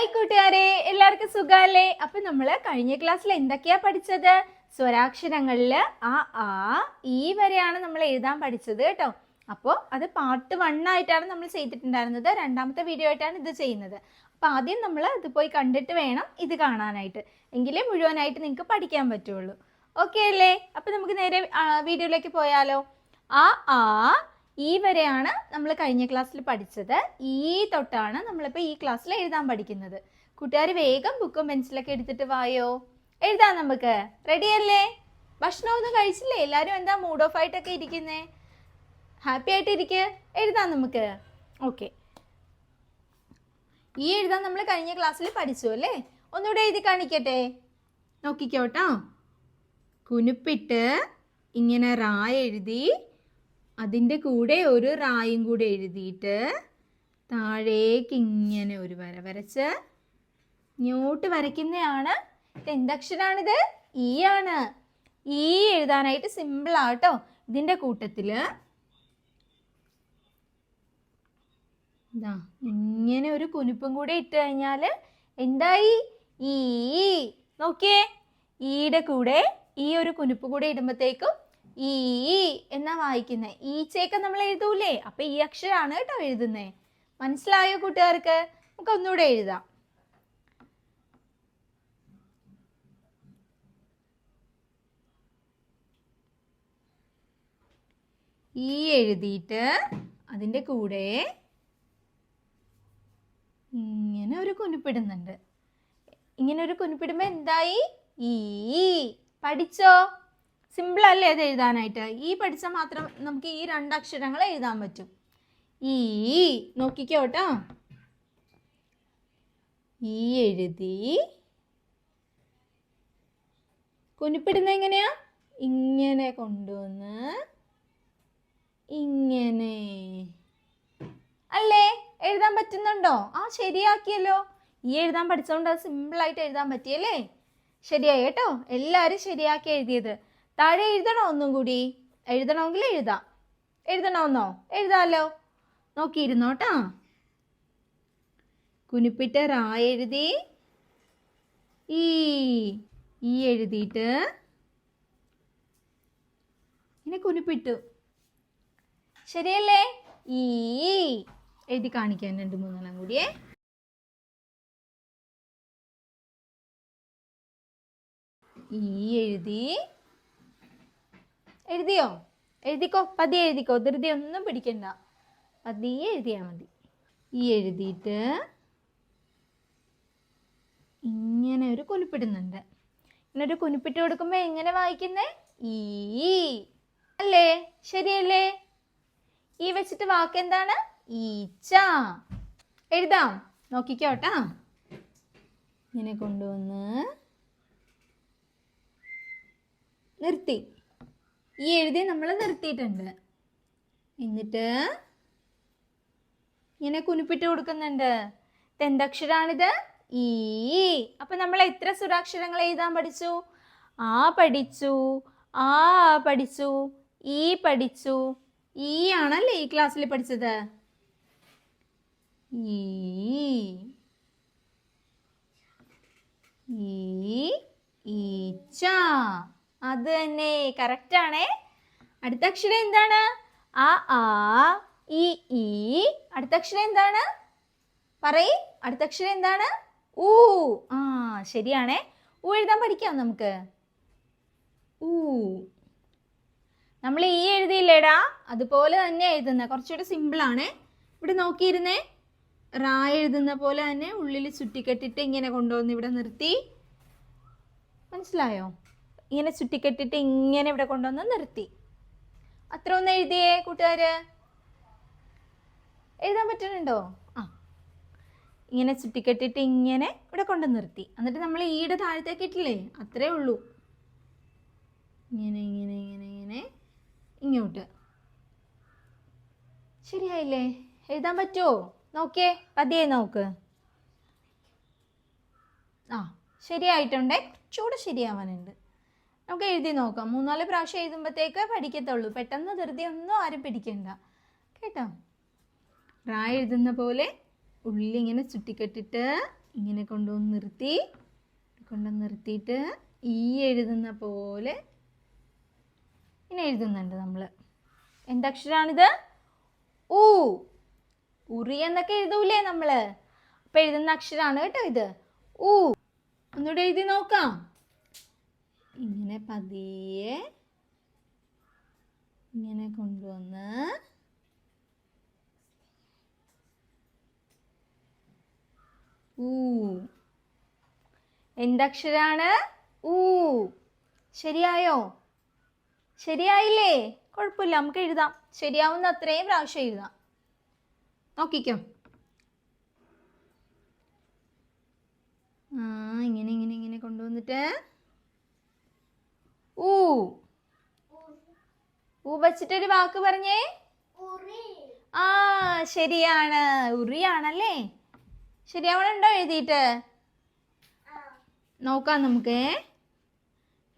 Hi കൂട്ടുകാരെ, എല്ലാവർക്കും സുഖമല്ലേ? അപ്പൊ നമ്മള് കഴിഞ്ഞ ക്ലാസ്സിൽ എന്തൊക്കെയാ പഠിച്ചത്? സ്വരാക്ഷരങ്ങളിൽ ആ ഈ വരെയാണ് നമ്മൾ എഴുതാൻ പഠിച്ചത് കേട്ടോ. അപ്പോൾ അത് പാർട്ട് 1 ആയിട്ടാണ് നമ്മൾ ചെയ്തിട്ടുണ്ടായിരുന്നത്. രണ്ടാമത്തെ വീഡിയോ ആയിട്ടാണ് ഇത് ചെയ്യുന്നത്. അപ്പോൾ ആദ്യം നമ്മൾ ഇത് പോയി കണ്ടിട്ട് വേണം ഇത് കാണാനായിട്ട്, എങ്കിലേ മുഴുവനായിട്ട് നിങ്ങൾക്ക് പഠിക്കാൻ പറ്റുള്ളൂ. ഓക്കെ അല്ലേ? അപ്പോൾ നമുക്ക് നേരെ വീഡിയോയിലേക്ക് പോയാലോ. ആ ഈ വരെയാണ് നമ്മൾ കഴിഞ്ഞ ക്ലാസ്സിൽ പഠിച്ചത്. ഈ തൊട്ടാണ് നമ്മളിപ്പോൾ ഈ ക്ലാസ്സിൽ എഴുതാൻ പഠിക്കുന്നത്. കൂട്ടുകാർ വേഗം ബുക്കും പെൻസിലൊക്കെ എടുത്തിട്ട് വായോ, എഴുതാം നമുക്ക്. റെഡി അല്ലേ? ഭക്ഷണമൊന്നും കഴിച്ചില്ലേ? എല്ലാവരും എന്താ മൂഡ് ഓഫ് ആയിട്ടൊക്കെ ഇരിക്കുന്നേ? ഹാപ്പി ആയിട്ട് ഇരിക്കുക, എഴുതാം നമുക്ക്. ഓക്കെ, ഈ എഴുതാൻ നമ്മൾ കഴിഞ്ഞ ക്ലാസ്സിൽ പഠിച്ചു അല്ലേ? ഒന്നുകൂടെ എഴുതി കാണിക്കട്ടെ, നോക്കിക്കോട്ടോ. കുനുപ്പിട്ട് ഇങ്ങനെ റാ എഴുതി, അതിൻ്റെ കൂടെ ഒരു റായും കൂടെ എഴുതിയിട്ട് താഴേക്ക് ഇങ്ങനെ ഒരു വര വരച്ച് ഇങ്ങോട്ട് വരയ്ക്കുന്നതാണ്. എന്തക്ഷരാണിത്? ഈ ആണ്. ഈ എഴുതാനായിട്ട് സിമ്പിളാട്ടോ. ഇതിൻ്റെ കൂട്ടത്തിൽ ഇങ്ങനെ ഒരു കുനുപ്പും കൂടെ ഇട്ട് കഴിഞ്ഞാൽ എന്തായി? ഈ. നോക്കിയേ, ഈയുടെ കൂടെ ഈ ഒരു കുനുപ്പ് കൂടെ ഇടുമ്പോഴത്തേക്കും ഈ എന്നാ വായിക്കുന്നത്. ഈച്ചയൊക്കെ നമ്മൾ എഴുതൂലേ? അപ്പൊ ഈ അക്ഷരമാണ് കേട്ടോ എഴുതുന്നേ. മനസ്സിലായോ കൂട്ടുകാർക്ക്? നമുക്ക് ഒന്നുകൂടെ എഴുതാം. ഈ എഴുതിയിട്ട് അതിൻ്റെ കൂടെ ഇങ്ങനെ ഒരു കുനുപ്പിടുന്നുണ്ട്. ഇങ്ങനെ ഒരു കുനുപ്പിടുമ്പോൾ എന്തായി? ഈ. പഠിച്ചോ? സിമ്പിൾ അല്ലേ അത് എഴുതാനായിട്ട്? ഈ പഠിച്ചാൽ മാത്രം നമുക്ക് ഈ രണ്ടക്ഷരങ്ങൾ എഴുതാൻ പറ്റും. ഈ. നോക്കിക്കോട്ടോ, ഈ എഴുതി കുനിപ്പിടുന്ന എങ്ങനെയാ? ഇങ്ങനെ കൊണ്ടുവന്ന് ഇങ്ങനെ അല്ലേ? എഴുതാൻ പറ്റുന്നുണ്ടോ? ശരിയാക്കിയല്ലോ. ഈ എഴുതാൻ പഠിച്ചതുകൊണ്ട് അത് സിമ്പിളായിട്ട് എഴുതാൻ പറ്റിയല്ലേ? ശരിയായി കേട്ടോ, എല്ലാവരും ശരിയാക്കി എഴുതിയത്. താഴെ എഴുതണോ? ഒന്നും കൂടി എഴുതണമെങ്കിൽ എഴുതാം. എഴുതണമെന്നോ? എഴുതാമല്ലോ. നോക്കിയിരുന്നോട്ടാ. കുനിപ്പിട്ട് റാ എഴുതി, ഈ എഴുതിയിട്ട് ഇങ്ങനെ കുനിപ്പിട്ടു. ശരിയല്ലേ? ഈ എഴുതി കാണിക്കാൻ 2-3 കൂടിയേ. ഈ എഴുതിയോ? എഴുതിക്കോ, പതിയെ എഴുതിക്കോ, ധൃതി ഒന്നും പിടിക്കണ്ട, പതിയെ എഴുതിയാൽ മതി. ഈ എഴുതിയിട്ട് ഇങ്ങനെ ഒരു കുനിപ്പിടുന്നുണ്ട്. ഇങ്ങനെ ഒരു കുനിപ്പിട്ട് കൊടുക്കുമ്പോൾ എങ്ങനെ വായിക്കുന്നേ? ഈ അല്ലേ? ശരിയല്ലേ? ഈ വെച്ചിട്ട് വാക്ക് എന്താണ്? ഈച്ച. എഴുതാം, നോക്കിക്കോട്ടാ. ഇങ്ങനെ കൊണ്ടുവന്ന് നിർത്തി. ഈ എഴുതി നമ്മൾ നിർത്തിയിട്ടുണ്ട്. എന്നിട്ട് ഇങ്ങനെ കുനിപ്പിട്ട് കൊടുക്കുന്നുണ്ട്. എന്തക്ഷരാണിത്? ഈ. അപ്പം നമ്മൾ എത്ര സ്വരാക്ഷരങ്ങൾ എഴുതാൻ പഠിച്ചു? ആ പഠിച്ചു, ആ പഠിച്ചു, ഈ പഠിച്ചു. ഈ ആണല്ലേ ഈ ക്ലാസ്സിൽ പഠിച്ചത്. ഈച്ച. അത് തന്നെ, കറക്റ്റ് ആണേ. അടുത്ത അക്ഷരം എന്താണ്? ആ ഈ. അടുത്ത അക്ഷരം എന്താണ്? പറയ്, അടുത്ത അക്ഷരം എന്താണ്? ഊ. ശരിയാണേ. ഊ എഴുതാൻ പഠിക്കാം നമുക്ക്. ഊ. നമ്മൾ ഈ എഴുതിയില്ലേടാ, അതുപോലെ തന്നെ എഴുതുന്ന, കുറച്ചുകൂടി സിമ്പിളാണേ. ഇവിടെ നോക്കിയിരുന്നേ, റാ എഴുതുന്ന പോലെ തന്നെ ഉള്ളിൽ ചുറ്റിക്കെട്ടിട്ട് ഇങ്ങനെ കൊണ്ടുവന്ന് ഇവിടെ നിർത്തി. മനസ്സിലായോ? ഇങ്ങനെ ചുറ്റിക്കെട്ടിട്ട് ഇങ്ങനെ ഇവിടെ കൊണ്ടുവന്ന് നിർത്തി. അത്ര ഒന്ന് എഴുതിയേ കൂട്ടുകാര്. എഴുതാൻ പറ്റുന്നുണ്ടോ? ഇങ്ങനെ ചുറ്റിക്കെട്ടിട്ട് ഇങ്ങനെ ഇവിടെ കൊണ്ട് നിർത്തി. എന്നിട്ട് നമ്മൾ ഈയുടെ താഴത്തേക്ക് ഇട്ടില്ലേ, അത്രേ ഉള്ളൂ. ഇങ്ങനെ ഇങ്ങനെ ഇങ്ങനെ ഇങ്ങനെ ഇങ്ങോട്ട്. ശരിയായില്ലേ? എഴുതാൻ പറ്റുമോ? നോക്കിയേ, പതിയെ നോക്ക്. ശരിയായിട്ടുണ്ടേ, കുറച്ചുകൂടെ ശരിയാവാനുണ്ട്. നമുക്ക് എഴുതി നോക്കാം. 3-4 പ്രാവശ്യം എഴുതുമ്പോഴത്തേക്ക് പഠിക്കത്തുള്ളൂ. പെട്ടെന്ന് ധൃതി ഒന്നും ആരും പിടിക്കണ്ട കേട്ടോ. റാ എഴുതുന്ന പോലെ ഉള്ളിങ്ങനെ ചുറ്റിക്കെട്ടിട്ട് ഇങ്ങനെ കൊണ്ടുവന്ന് നിർത്തിയിട്ട് ഈ എഴുതുന്ന പോലെ ഇങ്ങനെ എഴുതുന്നുണ്ട് നമ്മൾ. എന്തക്ഷരാണിത്? ഊ. ഉറി എന്നൊക്കെ എഴുതൂലേ നമ്മൾ? അപ്പം എഴുതുന്ന അക്ഷരമാണ് കേട്ടോ ഇത്. ഊ. ഒന്നുകൂടെ എഴുതി നോക്കാം. ഇങ്ങനെ പതിയെ ഇങ്ങനെ കൊണ്ടുവന്ന് ഊ. എന്തക്ഷരാണ്? ഊ. ശരിയായോ? ശരിയായില്ലേ? കുഴപ്പമില്ല, നമുക്ക് എഴുതാം. ശരിയാവുന്ന അത്രയും പ്രാവശ്യം എഴുതാം. നോക്കിക്കോ. ഇങ്ങനെ ഇങ്ങനെ ഇങ്ങനെ കൊണ്ടുവന്നിട്ട് ഊ. ഊ വച്ചിട്ടൊരു വാക്ക് പറഞ്ഞേ. ശരിയാണ്, ഉറിയാണല്ലേ. ശരിയാവണുണ്ടോ എഴുതിയിട്ട്? നോക്കാം നമുക്ക്.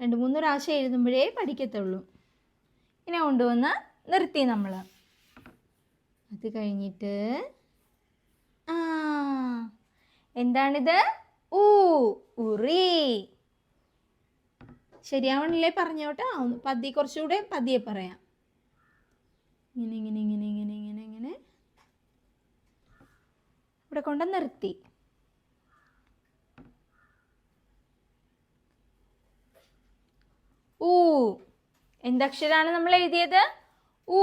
2-3 പ്രാവശ്യം എഴുതുമ്പോഴേ പഠിക്കത്തുള്ളൂ. ഇങ്ങനെ കൊണ്ടുവന്ന് നിർത്തി നമ്മൾ. അത് കഴിഞ്ഞിട്ട് എന്താണിത്? ഊ. ഉറി. ശരിയാവണില്ലേ പറഞ്ഞോട്ടോ. കുറച്ചുകൂടെ പതിയെ പറയാം. ഇങ്ങനെ ഇങ്ങനെ ഇങ്ങനെ ഇങ്ങനെ ഇങ്ങനെ ഇങ്ങനെ ഇവിടെ കൊണ്ട് നിർത്തി. ഊ. എന്തക്ഷരാണ് നമ്മൾ എഴുതിയത്? ഊ.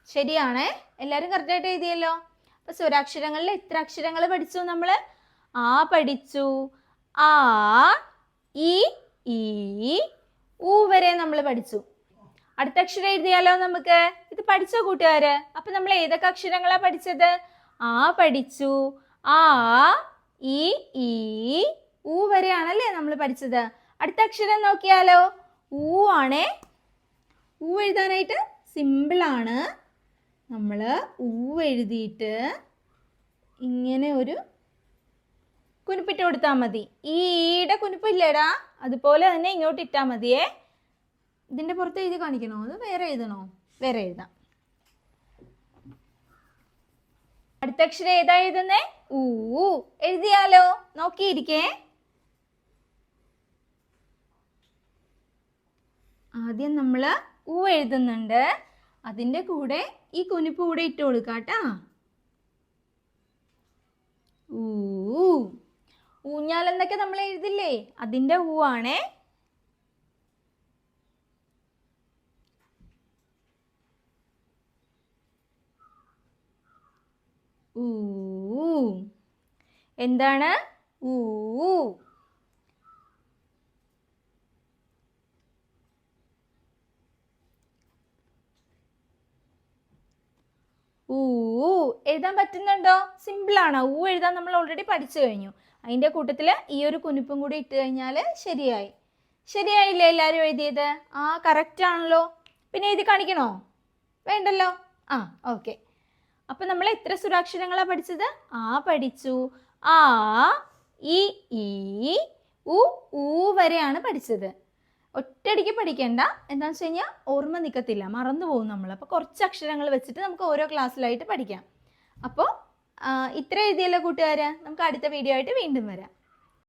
ശരിയാണേ. എല്ലാവരും കറക്റ്റായിട്ട് എഴുതിയല്ലോ. അപ്പോൾ സ്വരാക്ഷരങ്ങളിൽ എത്ര അക്ഷരങ്ങൾ പഠിച്ചു നമ്മൾ? ആ പഠിച്ചു, ആ, ഇ, ഈ, ഊ വരെ നമ്മൾ പഠിച്ചു. അടുത്ത അക്ഷരം എഴുതിയാലോ നമുക്ക്? ഇത് പഠിച്ചോ കൂട്ടുകാര്? അപ്പം നമ്മൾ ഏതൊക്കെ അക്ഷരങ്ങളാണ് പഠിച്ചത്? ആ പഠിച്ചു, ആ, ഇ, ഈ, ഊ വരെയാണല്ലേ നമ്മൾ പഠിച്ചത്. അടുത്ത അക്ഷരം നോക്കിയാലോ? ഊ ആണേ. ഊ എഴുതാനായിട്ട് സിമ്പിളാണ്. നമ്മൾ ഊ എഴുതിയിട്ട് ഇങ്ങനെ ഒരു കുനിപ്പിട്ട് കൊടുത്താൽ മതി. ഈ ഈയുടെ കുനിപ്പില്ലേടാ, അതുപോലെ തന്നെ ഇങ്ങോട്ട് ഇട്ടാൽ മതിയേ. ഇതിൻ്റെ പുറത്ത് എഴുതി കാണിക്കണോ? അത് വേറെ എഴുതണോ? വേറെ എഴുതാം. അടുത്ത അക്ഷരം ഏതാ എഴുതുന്നേ? ഊ. എഴുതിയാലോ? നോക്കിയിരിക്കേ. ആദ്യം നമ്മൾ ഊ എഴുതുന്നുണ്ട്. അതിൻ്റെ കൂടെ ഈ കുനിപ്പ് കൂടെ ഇട്ട് കൊടുക്കാം കേട്ടാ. ഊ. ഊഞ്ഞാലെന്നൊക്കെ നമ്മൾ എഴുതില്ലേ, അതിൻ്റെ ഊ ആണേ. ഊ. എന്താണ്? ഊ. ഊ. എഴുതാൻ പറ്റുന്നുണ്ടോ? സിമ്പിളാണ്. ഊ എഴുതാൻ നമ്മൾ ഓൾറെഡി പഠിച്ചു കഴിഞ്ഞു. അതിൻ്റെ കൂട്ടത്തിൽ ഈ ഒരു കുനിപ്പും കൂടി ഇട്ട് കഴിഞ്ഞാൽ ശരിയായി. ശരിയായില്ലേ എല്ലാവരും എഴുതിയത്? കറക്റ്റ് ആണല്ലോ. പിന്നെ എഴുതി കാണിക്കണോ? വേണ്ടല്ലോ. ഓക്കെ. അപ്പം നമ്മൾ എത്ര സ്വരാക്ഷരങ്ങളാണ് പഠിച്ചത്? ആ പഠിച്ചു, ആ, ഇ, ഈ, ഊ വരെയാണ് പഠിച്ചത്. ഒറ്റയടിക്ക് പഠിക്കേണ്ട. എന്താണെന്ന് വെച്ച് കഴിഞ്ഞാൽ ഓർമ്മ നിൽക്കത്തില്ല, മറന്നു പോകും നമ്മൾ. അപ്പോൾ കുറച്ച് അക്ഷരങ്ങൾ വെച്ചിട്ട് നമുക്ക് ഓരോ ക്ലാസ്സിലായിട്ട് പഠിക്കാം. അപ്പോൾ ഇത്ര എഴുതിയല്ലോ കൂട്ടുകാർ. നമുക്ക് അടുത്ത വീഡിയോ ആയിട്ട് വീണ്ടും വരാം.